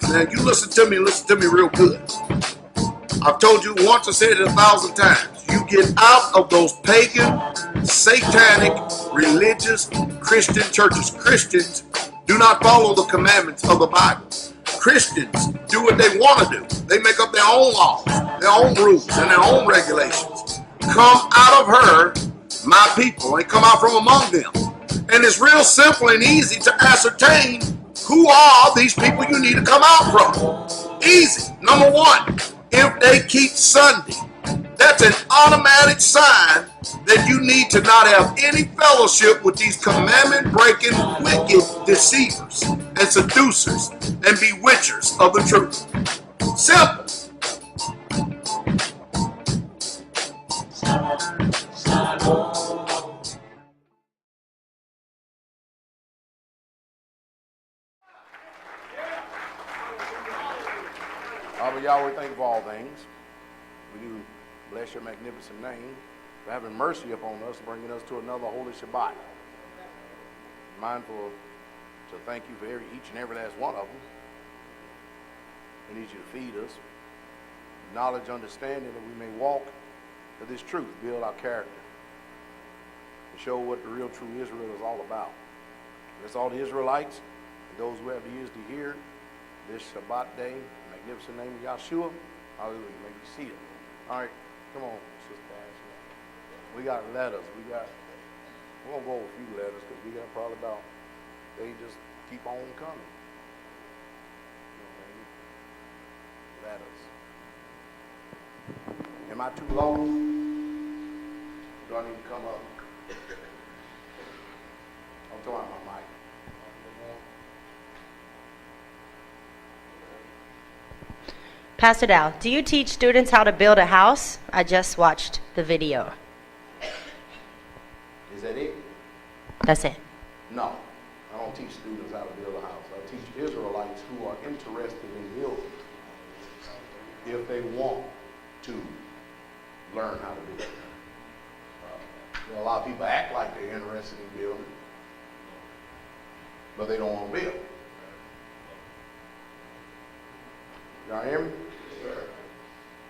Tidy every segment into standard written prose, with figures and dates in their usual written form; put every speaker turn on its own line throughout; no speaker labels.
Now you listen to me real good. I've told you once, I said it 1,000 times. You get out of those pagan, satanic, religious, Christian churches. Christians do not follow the commandments of the Bible. Christians do what they want to do. They make up their own laws, their own rules, and their own regulations. Come out of her, my people, and come out from among them. And it's real simple and easy to ascertain who are these people you need to come out from. Easy. Number one, if they keep Sunday, that's an automatic sign that you need to not have any fellowship with these commandment-breaking, wicked deceivers and seducers and bewitchers of the truth. Simple.
Father Yahweh, thank you for all things. We do bless your magnificent name for having mercy upon us, bringing us to another holy Shabbat. Mindful to thank you for each and every last one of them. We need you to feed us knowledge, understanding, that we may walk to this truth, build our character, and show what the real true Israel is all about. Bless all the Israelites and those who have the ears to hear this Shabbat day. Magnificent name of Yahshua. Hallelujah. May you see it. All right, come on, Sister Ashley. We got letters. We're going to go over a few letters because we got probably about, they just keep on coming. You know what I mean? Letters. Am I too low? Do I need to come up? I'm throwing my mic.
Pastor Dowell, do you teach students how to build a house? I just watched the video.
Is that it?
That's it.
No, I don't teach students how to build a house. I teach Israelites who are interested in building, if they want to learn how to build. A lot of people act like they're interested in building, but they don't want to build. Y'all hear me? Sure.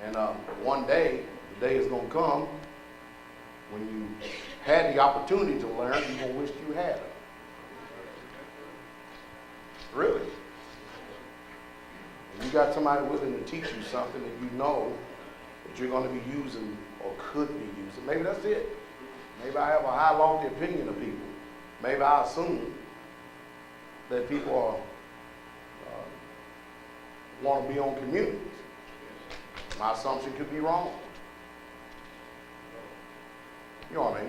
And one day, the day is going to come when you had the opportunity to learn, you're going to wish you had it. Really. If you got somebody willing to teach you something that you know that you're going to be using or could be using, maybe that's it. Maybe I have a high, lofty opinion of people. Maybe I assume that people are want to be on communities. My assumption could be wrong. You know what I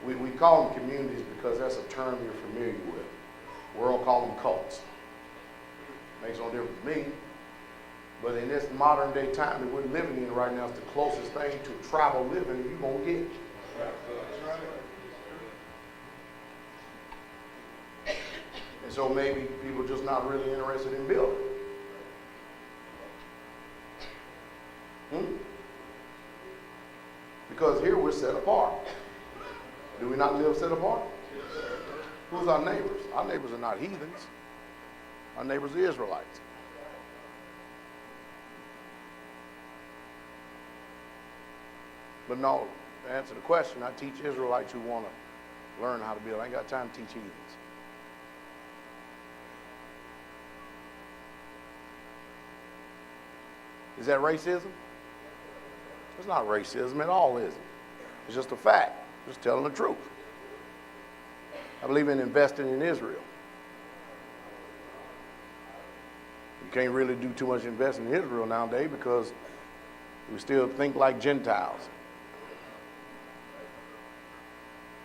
mean? We call them communities because that's a term you're familiar with. We don't call them cults. Makes no difference to me. But in this modern day time that we're living in right now, it's the closest thing to tribal living you're going to get. And so maybe people are just not really interested in building. Because here we're set apart. Do we not live set apart? Yes, who's our neighbors? Our neighbors are not heathens. Our neighbors are Israelites. But no, to answer the question, I teach Israelites who want to learn how to build. I ain't got time to teach heathens. Is that racism? It's not racism at all, is it? It's just a fact. Just telling the truth. I believe in investing in Israel. You can't really do too much investing in Israel nowadays because we still think like Gentiles.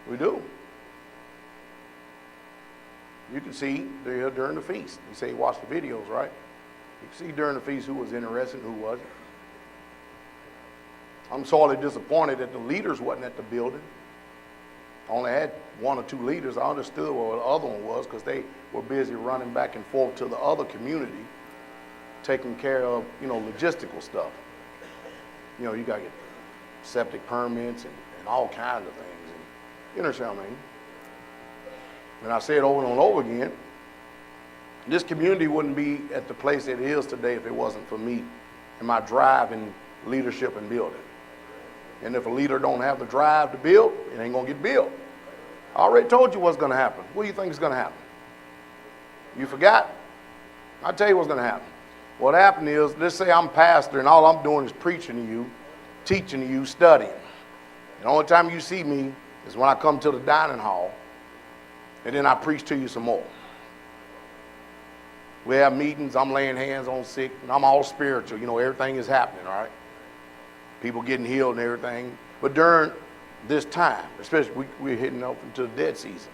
We do. You can see there during the feast. You say you watch the videos, right? You can see during the feast who was interested and who wasn't. I'm sorely disappointed that the leaders wasn't at the building. I only had one or two leaders. I understood what the other one was because they were busy running back and forth to the other community taking care of, logistical stuff. You got to get septic permits and all kinds of things. And, you understand what I mean? And I say it over and over again, this community wouldn't be at the place it is today if it wasn't for me and my drive in leadership and building. And if a leader don't have the drive to build, it ain't going to get built. I already told you what's going to happen. What do you think is going to happen? You forgot? I'll tell you what's going to happen. What happened is, let's say I'm pastor and all I'm doing is preaching to you, teaching to you, studying. The only time you see me is when I come to the dining hall and then I preach to you some more. We have meetings, I'm laying hands on sick, and I'm all spiritual. Everything is happening, right? People getting healed and everything. But during this time, especially we're hitting up into the dead season,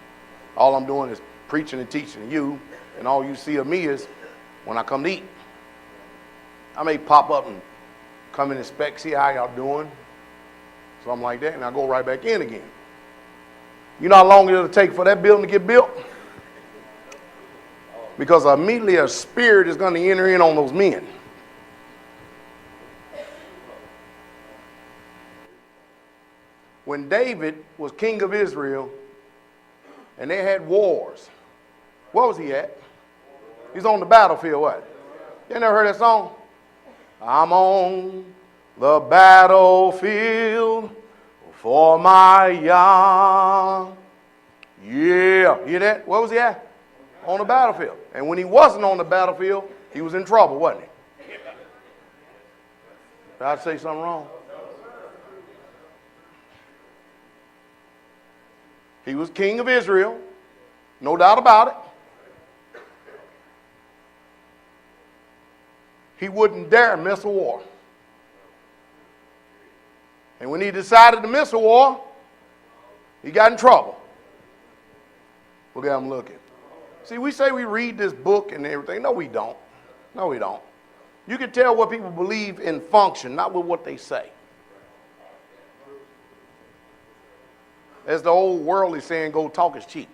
all I'm doing is preaching and teaching to you, and all you see of me is when I come to eat. I may pop up and come and inspect, see how y'all doing, something like that, and I go right back in again. You know how long it'll take for that building to get built? Because immediately a spirit is going to enter in on those men. When David was king of Israel and they had wars, where was he at? He's on the battlefield, what? You never heard that song? I'm on the battlefield for my Yah. Yeah, hear that? Where was he at? On the battlefield. And when he wasn't on the battlefield, he was in trouble, wasn't he? Did I say something wrong? He was king of Israel, no doubt about it. He wouldn't dare miss a war. And when he decided to miss a war, he got in trouble. Look at him looking. See, we say we read this book and everything. No, we don't. No, we don't. You can tell what people believe in function, not with what they say. As the old worldly saying, go talk is cheap.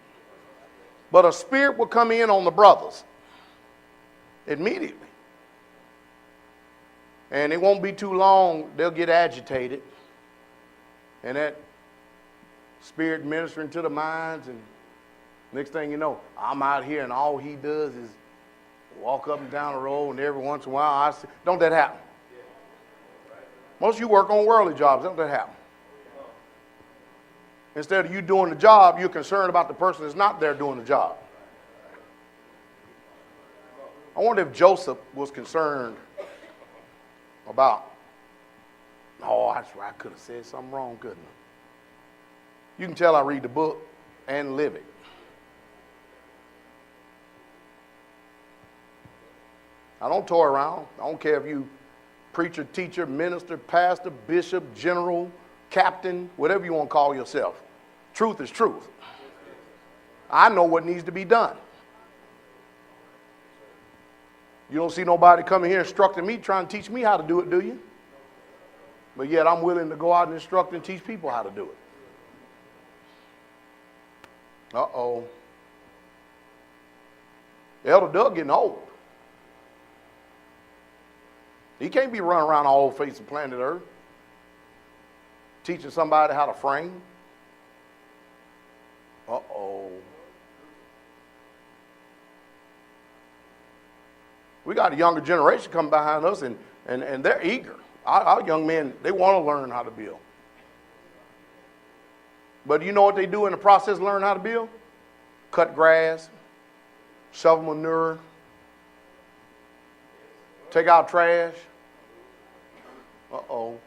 But a spirit will come in on the brothers immediately. And it won't be too long, they'll get agitated. And that spirit ministering to the minds, and next thing you know, I'm out here and all he does is walk up and down the road, and every once in a while I see. Don't that happen? Most of you work on worldly jobs. Don't that happen? Instead of you doing the job, you're concerned about the person that's not there doing the job. I wonder if Joseph was concerned about, oh, that's right, I could have said something wrong, couldn't I? You can tell I read the book and live it. I don't toy around. I don't care if you preacher, teacher, minister, pastor, bishop, general, captain, whatever you want to call yourself. Truth is truth. I know what needs to be done. You don't see nobody coming here instructing me, trying to teach me how to do it, do you? But yet I'm willing to go out and instruct and teach people how to do it. Uh-oh. Elder Doug getting old. He can't be running around all over the face of planet Earth teaching somebody how to frame. Uh-oh. We got a younger generation coming behind us, and they're eager. Our young men, they want to learn how to build. But you know what they do in the process of learning how to build? Cut grass, shovel manure, take out trash. Uh-oh.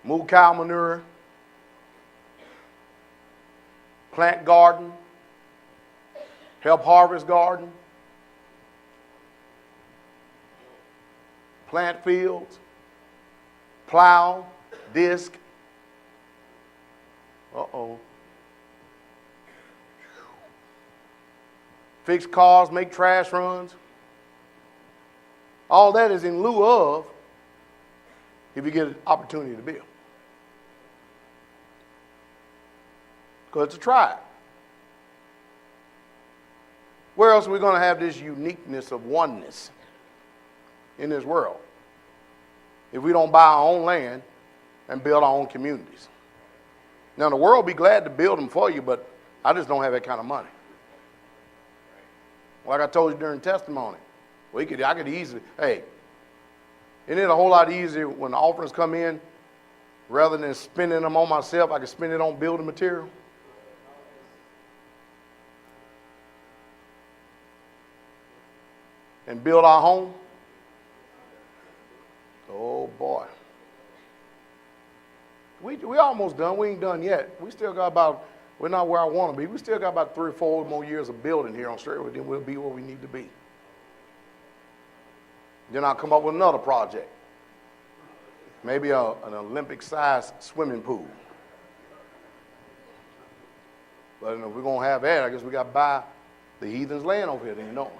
Move cow manure. Plant garden. Help harvest garden. Plant fields. Plow. Disc. Uh-oh. Fix cars, make trash runs. All that is in lieu of if you get an opportunity to build. Because it's a tribe. Where else are we going to have this uniqueness of oneness in this world if we don't buy our own land and build our own communities. Now, the world will be glad to build them for you, but I just don't have that kind of money. Like I told you during testimony, I could easily, hey, isn't it a whole lot easier when the offerings come in, rather than spending them on myself, I could spend it on building material? And build our home? Oh, boy. We almost done. We ain't done yet. We still got about, we're not where I want to be. We still got about 3 or 4 more years of building here on Straitway, then we'll be where we need to be. Then I'll come up with another project. Maybe an Olympic-sized swimming pool. But if we're going to have that, I guess we got to buy the heathens' land over here, then, you know.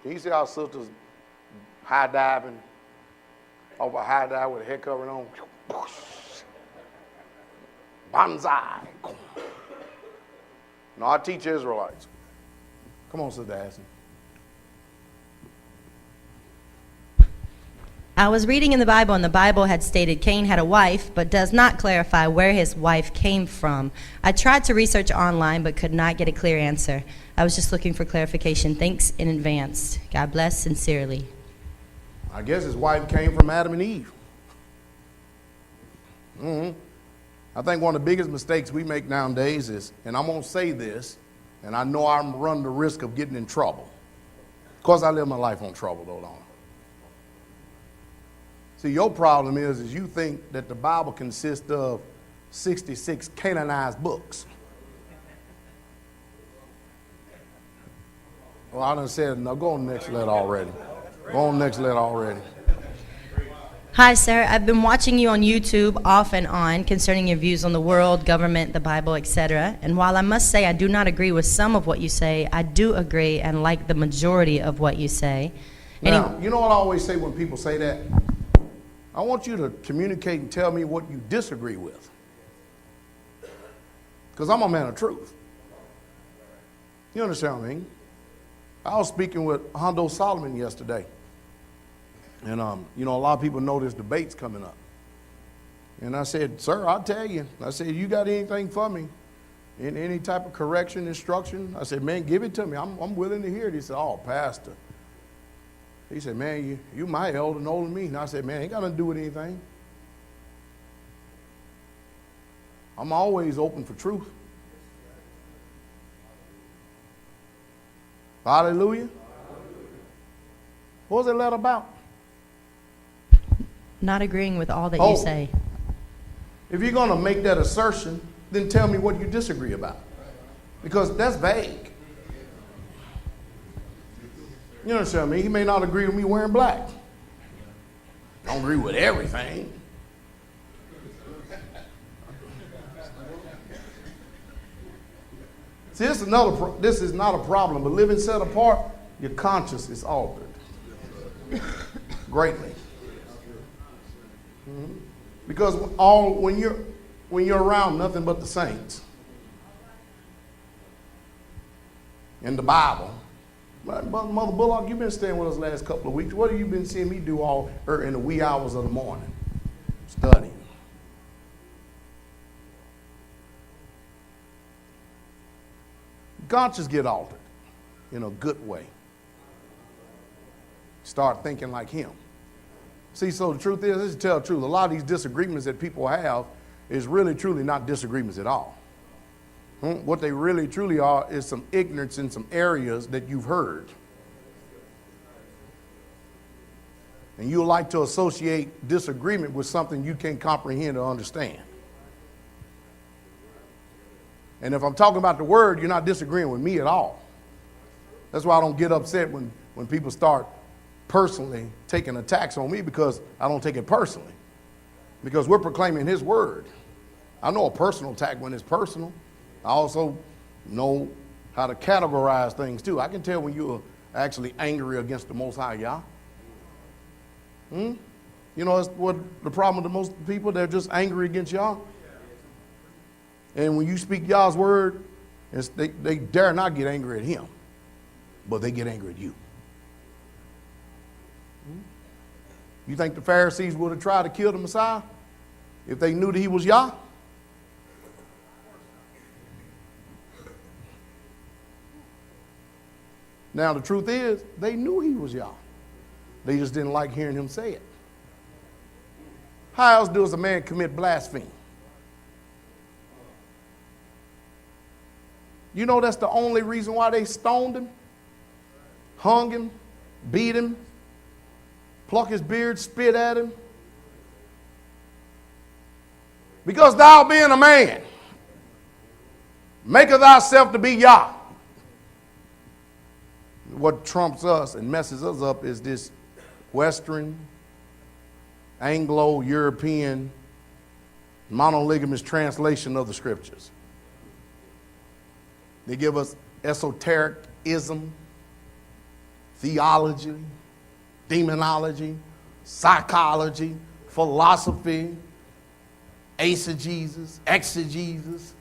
Can you see our sisters high diving, over a high dive with a head covering on? Banzai. No, I teach Israelites. Come on, Sister Ashley.
I was reading in the Bible, and the Bible had stated Cain had a wife, but does not clarify where his wife came from. I tried to research online, but could not get a clear answer. I was just looking for clarification. Thanks in advance. God bless sincerely.
I guess his wife came from Adam and Eve. I think one of the biggest mistakes we make nowadays is, and I'm going to say this, and I know I'm running the risk of getting in trouble. Of course, I live my life on trouble, though, don't I? See, your problem is you think that the Bible consists of 66 canonized books. Well, I done said, no, go on the next letter already. Go on the next letter already.
Hi, sir. I've been watching you on YouTube off and on concerning your views on the world, government, the Bible, etc. And while I must say I do not agree with some of what you say, I do agree and like the majority of what you say.
Now, you know what I always say when people say that? I want you to communicate and tell me what you disagree with. Because I'm a man of truth. You understand what I mean? I was speaking with Hondo Solomon yesterday. And, you know, a lot of people know this debate's coming up. And I said, sir, I'll tell you. I said, you got anything for me? In any type of correction, instruction? I said, man, give it to me. I'm willing to hear it. He said, oh, pastor. He said, man, you my elder and older than me. And I said, man, ain't got nothing to do with anything. I'm always open for truth. Hallelujah. What was that letter about?
Not agreeing with all that you say.
If you're going to make that assertion, then tell me what you disagree about. Because that's vague. You understand me? He may not agree with me wearing black. Don't agree with everything. See, this is not a problem, but living set apart, your conscience is altered greatly. Because when you're around nothing but the saints in the Bible. Mother Bullock, you've been staying with us the last couple of weeks. What have you been seeing me do all in the wee hours of the morning? Studying. Conscience get altered in a good way. Start thinking like him. See, so the truth is, let's tell the truth, a lot of these disagreements that people have is really, truly not disagreements at all. What they really, truly are is some ignorance in some areas that you've heard. And you like to associate disagreement with something you can't comprehend or understand. And if I'm talking about the word, you're not disagreeing with me at all. That's why I don't get upset when people start personally taking attacks on me, because I don't take it personally. Because we're proclaiming his word. I know a personal attack when it's personal. I also know how to categorize things too. I can tell when you're actually angry against the Most High Yah. You know, that's what the problem with the most people, they're just angry against Yah. And when you speak Yah's word, They dare not get angry at him, but they get angry at you. You think the Pharisees would have tried to kill the Messiah if they knew that he was Yah? Now, the truth is, they knew he was Yah. They just didn't like hearing him say it. How else does a man commit blasphemy? You know that's the only reason why they stoned him, hung him, beat him, pluck his beard, spit at him? Because thou being a man, maketh thyself to be Yah. What trumps us and messes us up is this Western, Anglo-European, monolygamous translation of the scriptures. They give us esotericism, theology, demonology, psychology, philosophy, eisegesis, exegesis.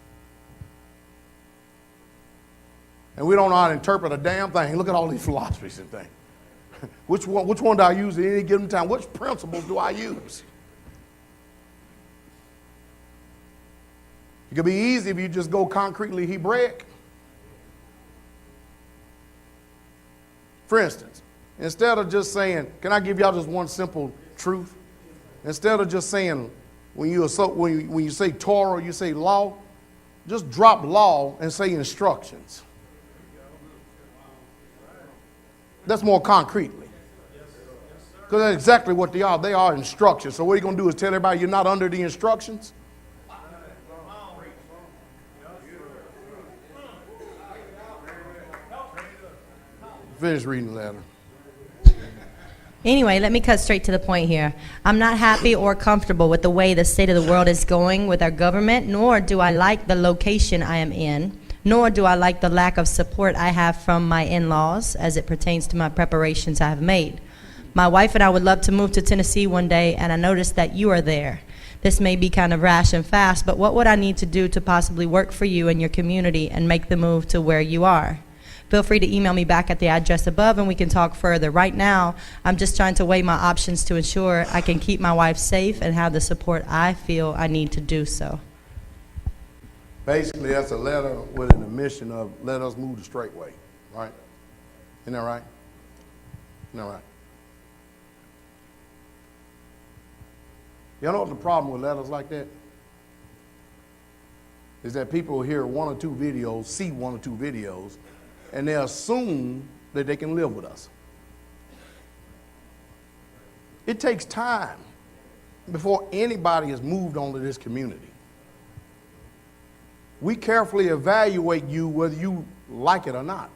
And we don't know how to interpret a damn thing. Look at all these philosophies and things. Which one do I use at any given time? Which principles do I use? It could be easy if you just go concretely Hebraic. For instance, instead of just saying, can I give y'all just one simple truth? Instead of just saying, when you say Torah, you say law, just drop law and say instructions. That's more concretely. Because that's exactly what they are. They are instructions. So what you're going to do is tell everybody you're not under the instructions? Finish reading the letter.
Anyway, let me cut straight to the point here. I'm not happy or comfortable with the way the state of the world is going with our government, nor do I like the location I am in, nor do I like the lack of support I have from my in-laws as it pertains to my preparations I have made. My wife and I would love to move to Tennessee one day, and I noticed that you are there. This may be kind of rash and fast, but what would I need to do to possibly work for you and your community and make the move to where you are? Feel free to email me back at the address above and we can talk further. Right now, I'm just trying to weigh my options to ensure I can keep my wife safe and have the support I feel I need to do so.
Basically, that's a letter with an admission of let us move the straight way, right? Isn't that right? Isn't that right? You know what the problem with letters like that is that people hear one or two videos, see one or two videos, and they assume that they can live with us. It takes time before anybody has moved on to this community. We carefully evaluate you whether you like it or not.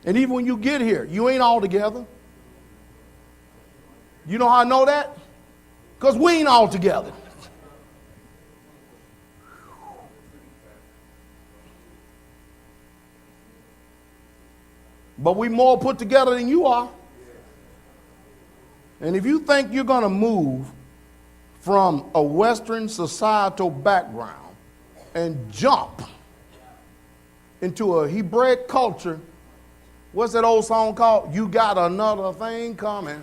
And even when you get here, you ain't all together. You know how I know that? Because we ain't all together. But we more put together than you are. And if you think you're going to move from a Western societal background and jump into a Hebraic culture, what's that old song called? You got another thing coming.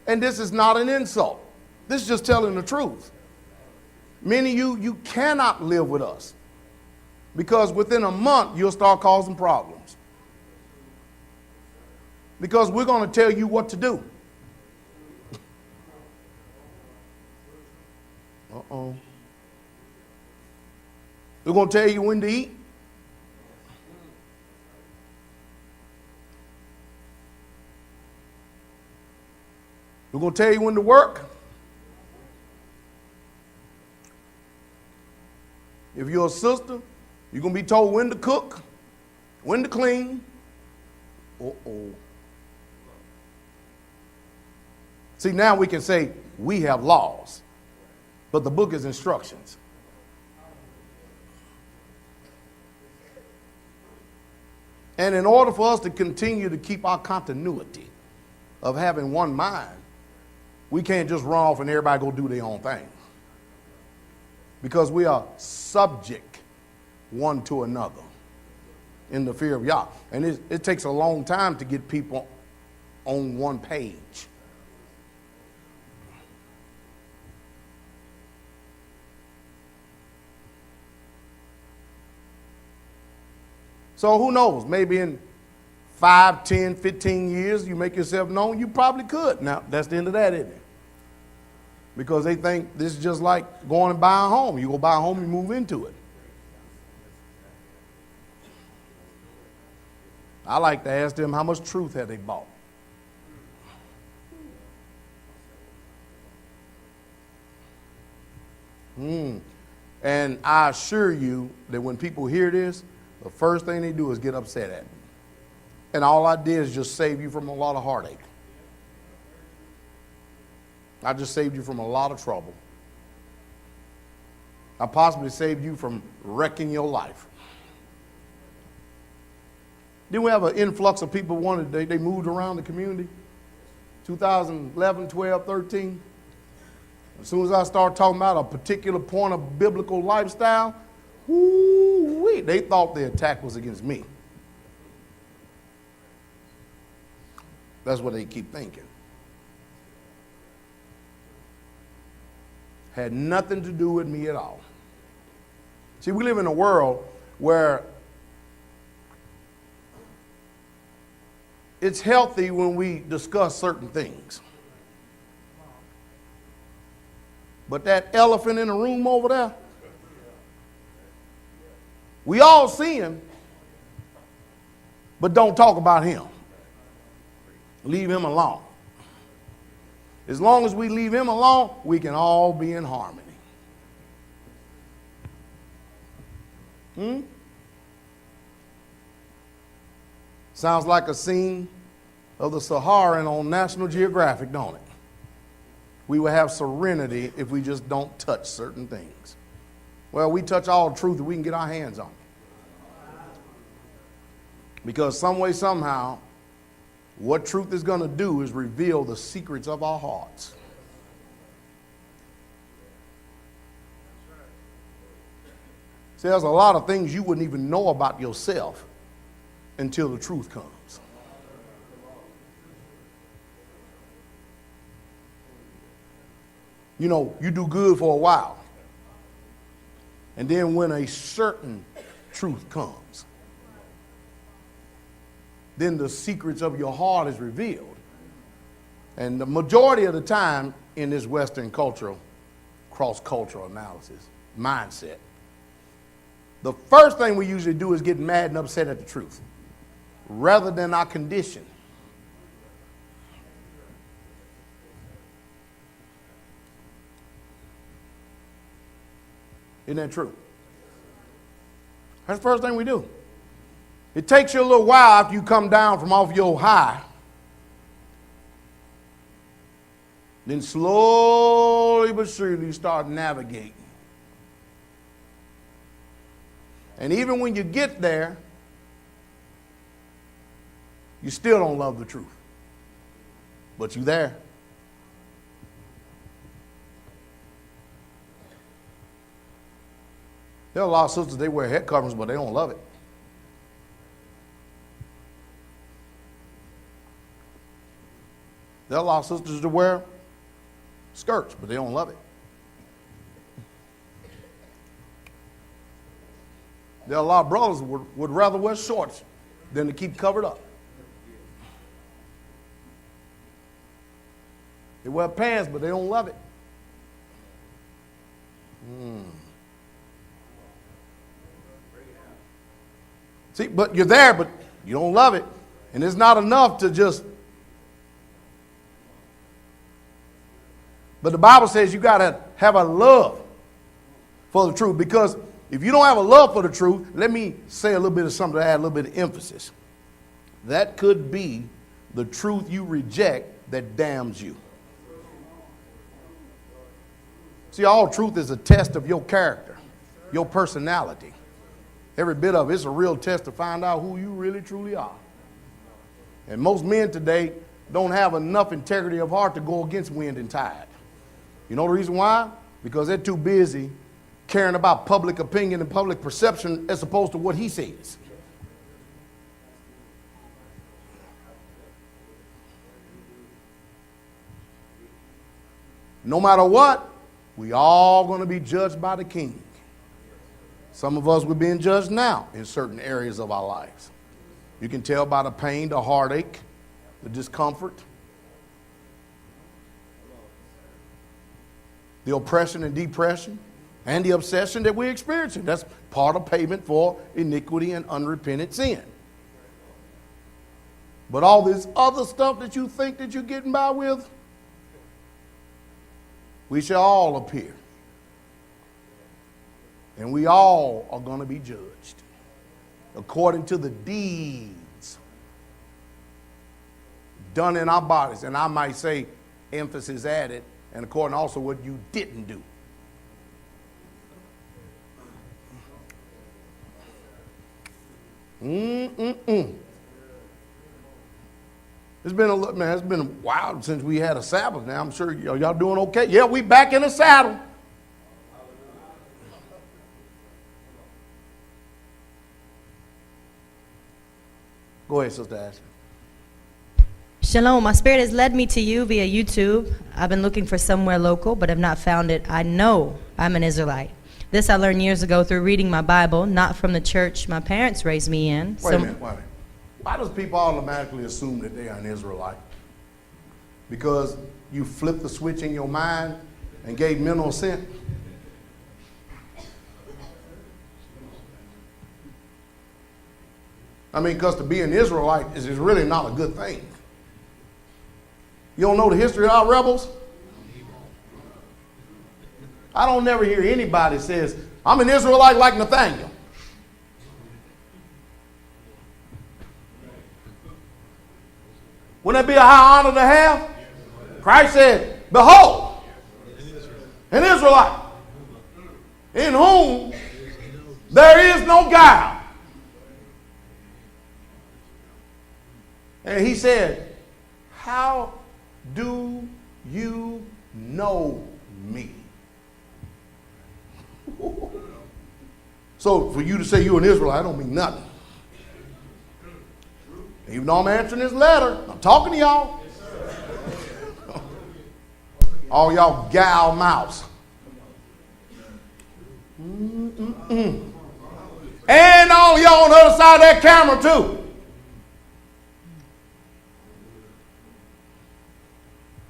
And this is not an insult. This is just telling the truth. Many of you cannot live with us. Because within a month, you'll start causing problems. Because we're going to tell you what to do. Uh-oh. We're going to tell you when to eat. We're going to tell you when to work. If you're a sister, you're going to be told when to cook, when to clean. Uh-oh. See, now we can say we have laws, but the book is instructions. And in order for us to continue to keep our continuity of having one mind, we can't just run off and everybody go do their own thing. because we are subject one to another in the fear of Yah. And it takes a long time to get people on one page. So who knows, maybe in 5, 10, 15 years you make yourself known, you probably could. Now, that's the end of that, isn't it? Because they think this is just like going and buying a home. You go buy a home, you move into it. I like to ask them how much truth have they bought. And I assure you that when people hear this, the first thing they do is get upset at me. And all I did is just save you from a lot of heartache. I just saved you from a lot of trouble. I possibly saved you from wrecking your life. Then we have an influx of people they moved around the community. 2011, 12, 13. As soon as I start talking about a particular point of biblical lifestyle, they thought the attack was against me. That's what they keep thinking. Had nothing to do with me at all. See, we live in a world where it's healthy when we discuss certain things. But that elephant in the room over there, we all see him, but don't talk about him. Leave him alone. As long as we leave him alone, we can all be in harmony. Sounds like a scene of the Saharan on National Geographic, don't it? We will have serenity if we just don't touch certain things. Well, we touch all truth that we can get our hands on. Because some way, somehow, what truth is going to do is reveal the secrets of our hearts. See, there's a lot of things you wouldn't even know about yourself until the truth comes. You know, you do good for a while. And then when a certain truth comes, then the secrets of your heart is revealed. And the majority of the time in this Western cultural, cross-cultural analysis, mindset, the first thing we usually do is get mad and upset at the truth, rather than our condition. Isn't that true? That's the first thing we do. It takes you a little while after you come down from off your high. Then slowly but surely you start navigating. And even when you get there, you still don't love the truth. But you're there. There are a lot of sisters, they wear head coverings, but they don't love it. There are a lot of sisters that wear skirts, but they don't love it. There are a lot of brothers who would rather wear shorts than to keep covered up. They wear pants, but they don't love it. See, but you're there, but you don't love it. And it's not enough to just... But the Bible says you got to have a love for the truth. Because if you don't have a love for the truth, let me say a little bit of something to add a little bit of emphasis. That could be the truth you reject that damns you. See, all truth is a test of your character, your personality. Every bit of it's a real test to find out who you really truly are. And most men today don't have enough integrity of heart to go against wind and tide. You know the reason why? Because they're too busy caring about public opinion and public perception as opposed to what he says. No matter what, we all going to be judged by the King. Some of us, we're being judged now in certain areas of our lives. You can tell by the pain, the heartache, the discomfort, the oppression and depression, and the obsession that we're experiencing. That's part of payment for iniquity and unrepentant sin. But all this other stuff that you think that you're getting by with, we shall all appear. And we all are going to be judged according to the deeds done in our bodies. And I might say, emphasis added, and according also what you didn't do. It's been it's been a while since we had a Sabbath. Now I'm sure y'all doing okay. Yeah, we back in the saddle. Go ahead, Sister Ashley.
Shalom, my spirit has led me to you via YouTube. I've been looking for somewhere local, but have not found it. I know I'm an Israelite. This I learned years ago through reading my Bible, not from the church my parents raised me in.
Wait a minute. Why does people automatically assume that they are an Israelite? Because you flipped the switch in your mind and gave mental assent? I mean, because to be an Israelite is really not a good thing. You don't know the history of our rebels? I don't never hear anybody says, I'm an Israelite like Nathaniel. Wouldn't that be a high honor to have? Christ said, behold, an Israelite in whom there is no guile. And he said, how do you know me? So for you to say you're an Israelite, I don't mean nothing. Even though I'm answering this letter, I'm talking to y'all. All y'all gal mouths. And all y'all on the other side of that camera too.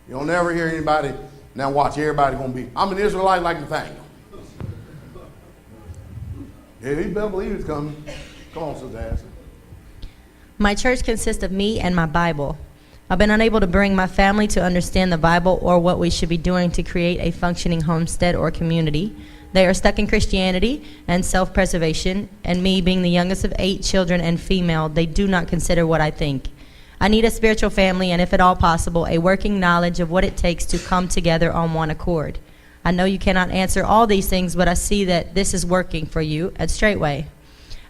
You don't never hear anybody, now watch, everybody gonna be, I'm an Israelite like Nathaniel. Yeah, you better believe it's coming. Come on, Sister Ashley.
My church consists of me and my Bible. I've been unable to bring my family to understand the Bible or what we should be doing to create a functioning homestead or community. They are stuck in Christianity and self-preservation, and me being the youngest of 8 children and female, they do not consider what I think. I need a spiritual family and, if at all possible, a working knowledge of what it takes to come together on one accord. I know you cannot answer all these things, but I see that this is working for you at Straitway.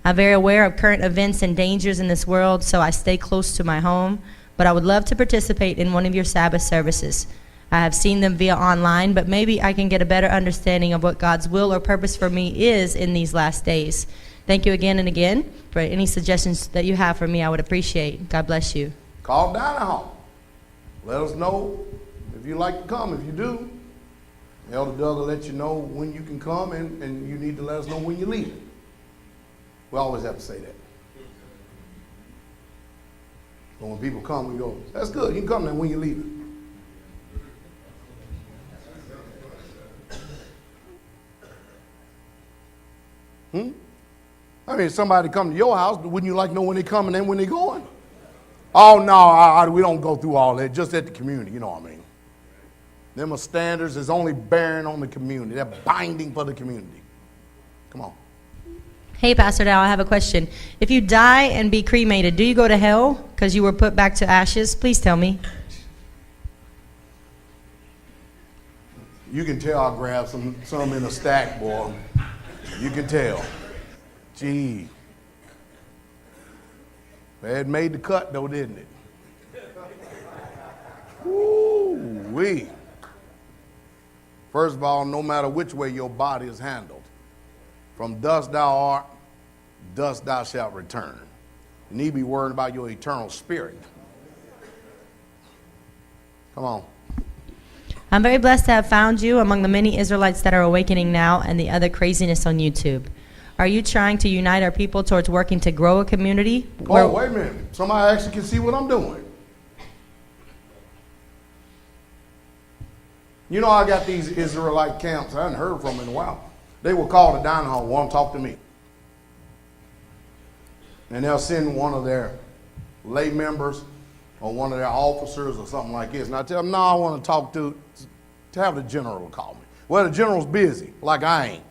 I'm very aware of current events and dangers in this world, so I stay close to my home, but I would love to participate in one of your Sabbath services. I have seen them via online, but maybe I can get a better understanding of what God's will or purpose for me is in these last days. Thank you again and again. For any suggestions that you have for me, I would appreciate. God bless you.
Call Dowell. Let us know if you'd like to come. If you do, Elder Doug will let you know when you can come, and you need to let us know when you're leaving. We always have to say that. So when people come, we go, that's good. You can come then when you're leaving. I mean, if somebody come to your house, wouldn't you like to know when they come and then when they're going? Oh, no, we don't go through all that. Just at the community, you know what I mean. Them are standards is only bearing on the community. They're binding for the community. Come on.
Hey, Pastor Dowell, I have a question. If you die and be cremated, do you go to hell because you were put back to ashes? Please tell me.
You can tell I grabbed some in a stack, boy. You can tell. Gee. It made the cut, though, didn't it? Woo-wee. First of all, no matter which way your body is handled, From dust thou art, dust thou shalt return. You need to be worried about your eternal spirit. Come on.
I'm very blessed to have found you among the many Israelites that are awakening now and the other craziness on YouTube. Are you trying to unite our people towards working to grow a community?
Oh, wait a minute. Somebody actually can see what I'm doing. You know, I got these Israelite camps. I hadn't heard from them in a while. They will call the dining hall, want to talk to me. And they'll send one of their lay members or one of their officers or something like this. And I tell them, no, I want to talk to have the general call me. Well, the general's busy, like I ain't.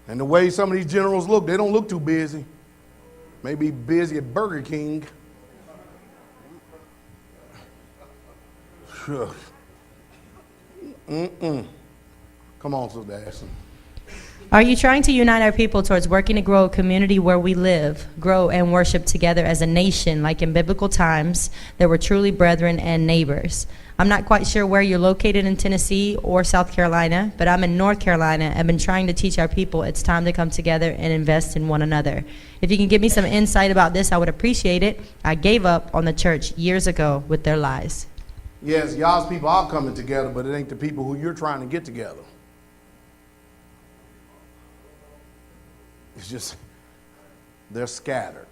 And the way some of these generals look, they don't look too busy. Maybe busy at Burger King. Sure. Come on, Sister Ashton.
Are you trying to unite our people towards working to grow a community where we live, grow, and worship together as a nation, like in biblical times, that we're truly brethren and neighbors? I'm not quite sure where you're located in Tennessee or South Carolina, but I'm in North Carolina. I've been trying to teach our people it's time to come together and invest in one another. If you can give me some insight about this, I would appreciate it. I gave up on the church years ago with their lies.
Yes, y'all's people are coming together, but it ain't the people who you're trying to get together. It's just, they're scattered.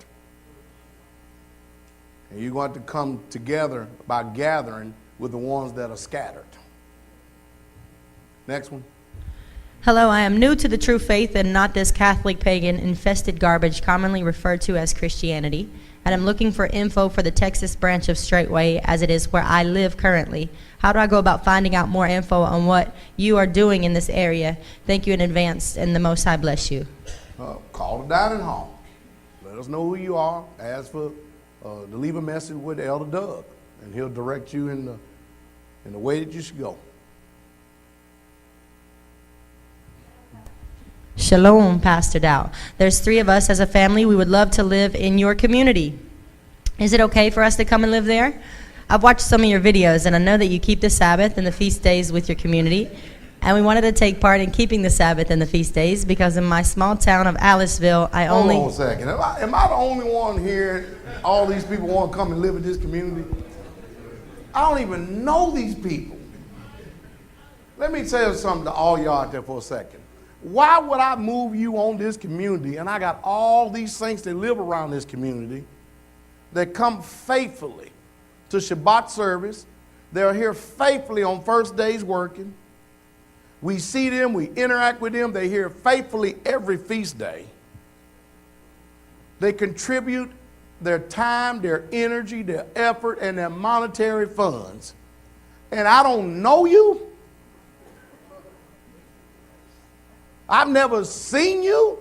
And you're going to come together by gathering with the ones that are scattered. Next one.
Hello, I am new to the true faith and not this Catholic pagan infested garbage commonly referred to as Christianity, and I'm looking for info for the Texas branch of Straitway as it is where I live currently. How do I go about finding out more info on what you are doing in this area? Thank you in advance, and the Most High bless you.
Call the dining hall. Let us know who you are. Ask for to leave a message with Elder Doug, and he'll direct you in the way that you should go.
Shalom, Pastor Dowell. There's 3 of us as a family. We would love to live in your community. Is it okay for us to come and live there? I've watched some of your videos, and I know that you keep the Sabbath and the feast days with your community. And we wanted to take part in keeping the Sabbath and the feast days because in my small town of Aliceville, I only...
Hold on a second. Am I the only one here? All these people want to come and live in this community? I don't even know these people. Let me tell you something to all y'all out there for a second. Why would I move you on this community? And I got all these saints that live around this community that come faithfully to Shabbat service. They're here faithfully on first days working. We see them, we interact with them. They're here faithfully every feast day. They contribute their time, their energy, their effort, and their monetary funds. And I don't know you. I've never seen you.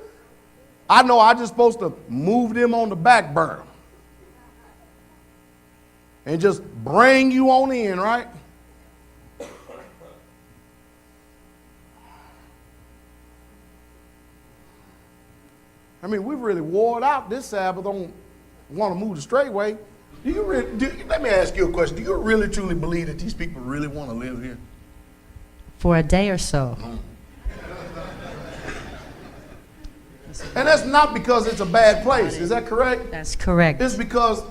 I know I'm just supposed to move them on the back burner and just bring you on in, right? I mean, we've really wore out this Sabbath on want to move the straightway. Let me ask you a question. Do you really truly believe that these people really want to live here?
For a day or so.
And that's not because it's a bad place. Is that correct?
That's correct.
It's because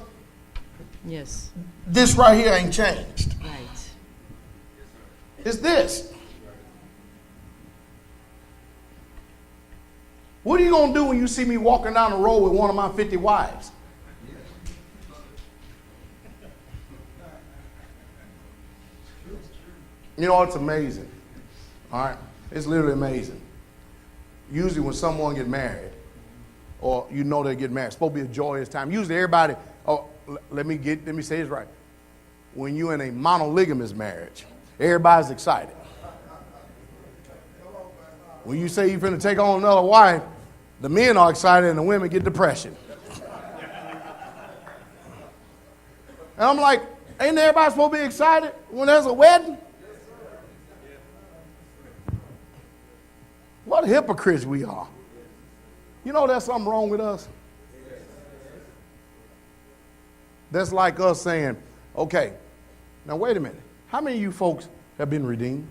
Yes.
this right here ain't changed.
Right.
It's this. What are you going to do when you see me walking down the road with one of my 50 wives? You know, it's amazing. All right? It's literally amazing. Usually when someone gets married, or you know they get married, it's supposed to be a joyous time. Usually everybody, let me say this right. When you're in a monogamous marriage, everybody's excited. When you say you're finna take on another wife, the men are excited and the women get depression. And I'm like, ain't everybody supposed to be excited when there's a wedding? What hypocrites we are. You know there's something wrong with us. That's like us saying, okay, now wait a minute. How many of you folks have been redeemed?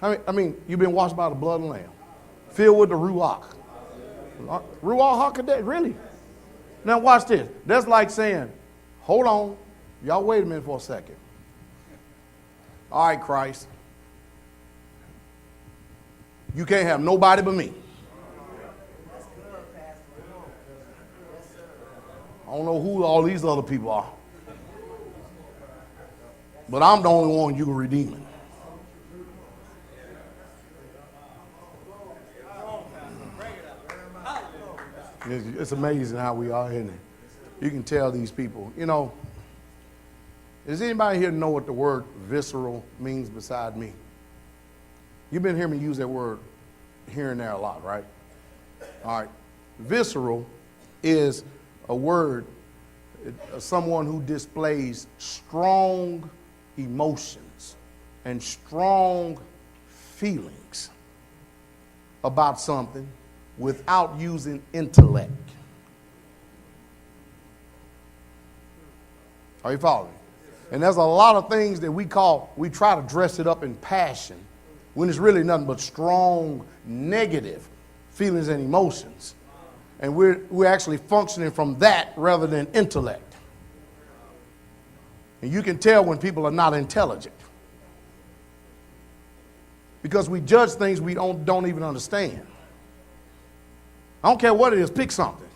You've been washed by the blood of the Lamb, filled with the Ruach. Ruach HaKodesh, really? Now watch this. That's like saying, hold on, y'all wait a minute for a second. All right, Christ, you can't have nobody but me. I don't know who all these other people are, but I'm the only one you can redeem. It's amazing how we are, isn't it? You can tell these people. You know, does anybody here know what the word visceral means beside me? You've been hearing me use that word here and there a lot, right? All right. Visceral is a word, someone who displays strong emotions and strong feelings about something without using intellect. Are you following? And there's a lot of things that we try to dress it up in passion when it's really nothing but strong negative feelings and emotions. And we're actually functioning from that rather than intellect. And you can tell when people are not intelligent, because we judge things we don't even understand. I don't care what it is, pick something.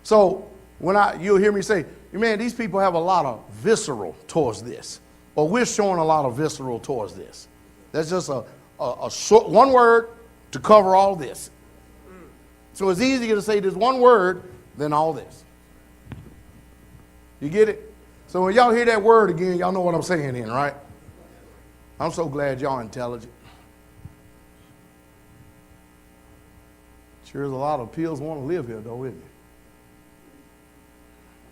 So you'll hear me say, man, these people have a lot of visceral towards this, or we're showing a lot of visceral towards this. That's just a short one word to cover all this. So it's easier to say this one word than all this. You get it? So when y'all hear that word again, y'all know what I'm saying then, right? I'm so glad y'all intelligent. Sure is a lot of pills want to live here, though, isn't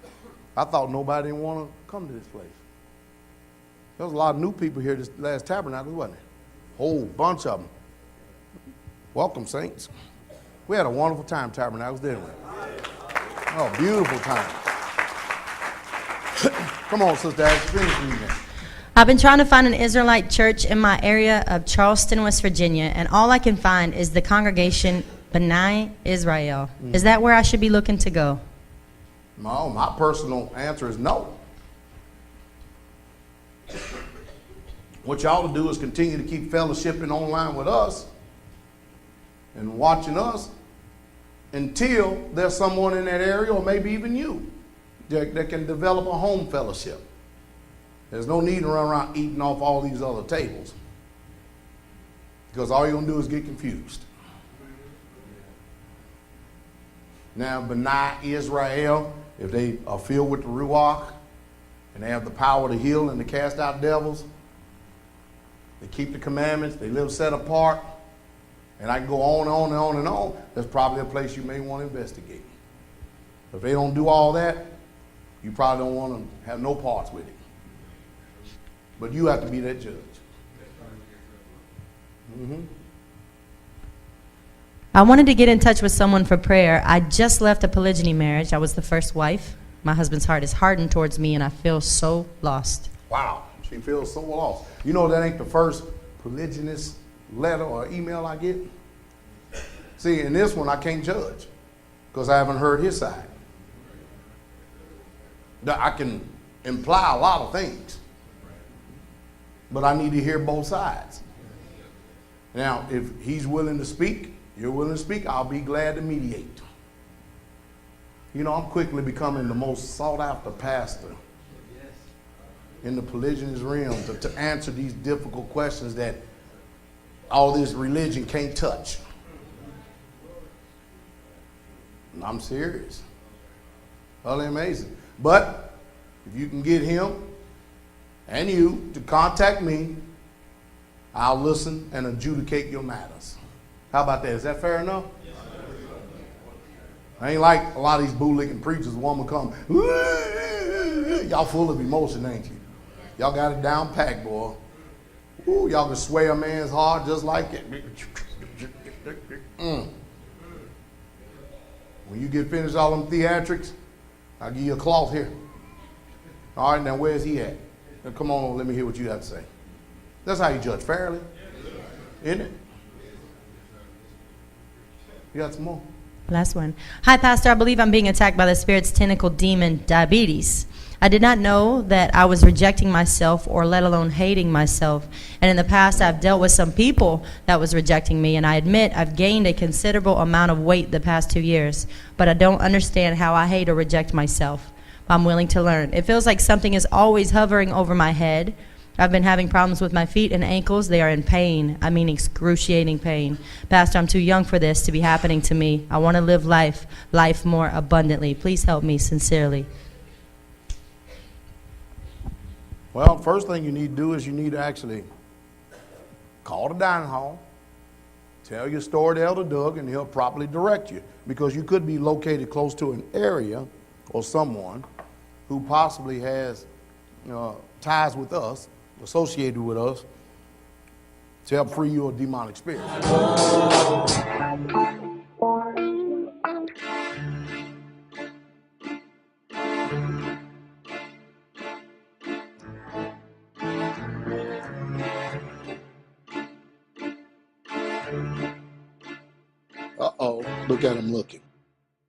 it? I thought nobody didn't want to come to this place. There was a lot of new people here this last tabernacle, wasn't it? Whole bunch of them. Welcome, saints. We had a wonderful time, Tabernacles, didn't we? Oh, beautiful time. Come on, Sister Ashley, finish reading that.
I've been trying to find an Israelite church in my area of Charleston, West Virginia, and all I can find is the congregation B'nai Israel. Is that where I should be looking to go?
No, my personal answer is no. What y'all to do is continue to keep fellowshipping online with us and watching us until there's someone in that area, or maybe even you, that can develop a home fellowship. There's no need to run around eating off all these other tables, because all you're going to do is get confused. Now, B'nai Israel, if they are filled with the Ruach and they have the power to heal and to cast out devils, they keep the commandments, they live set apart, and I can go on and on and on and on, that's probably a place you may want to investigate. If they don't do all that, you probably don't want to have no parts with it. But you have to be that judge. Mm-hmm.
I wanted to get in touch with someone for prayer. I just left a polygyny marriage. I was the first wife. My husband's heart is hardened towards me, and I feel so lost.
Wow, she feels so lost. You know that ain't the first polygynous letter or email I get. See, in this one I can't judge because I haven't heard his side. I can imply a lot of things, but I need to hear both sides. Now, if he's willing to speak, you're willing to speak, I'll be glad to mediate. You know, I'm quickly becoming the most sought after pastor in the polygynous realm to answer these difficult questions that all this religion can't touch. And I'm serious. Utterly amazing. But if you can get him and you to contact me, I'll listen and adjudicate your matters. How about that? Is that fair enough? Yes, I ain't like a lot of these bootlicking preachers. A woman come, y'all full of emotion, ain't you? Y'all got it down packed, boy. Ooh, y'all can sway a man's heart just like it. When you get finished all them theatrics, I'll give you a cloth here. All right, now where's he at? Now come on, let me hear what you have to say. That's how you judge fairly, isn't it? You got some more?
Last one. Hi, Pastor. I believe I'm being attacked by the Spirit's tentacle demon, diabetes. I did not know that I was rejecting myself or let alone hating myself. And in the past, I've dealt with some people that was rejecting me. And I admit I've gained a considerable amount of weight the past 2 years. But I don't understand how I hate or reject myself. I'm willing to learn. It feels like something is always hovering over my head. I've been having problems with my feet and ankles. They are in pain. I mean excruciating pain. Pastor, I'm too young for this to be happening to me. I want to live life more abundantly. Please help me sincerely.
Well, first thing you need to do is you need to actually call the dining hall, tell your story to Elder Doug, and he'll properly direct you. Because you could be located close to an area or someone who possibly has ties with us, associated with us, to help free you of demonic spirits. Uh-oh, look at him looking.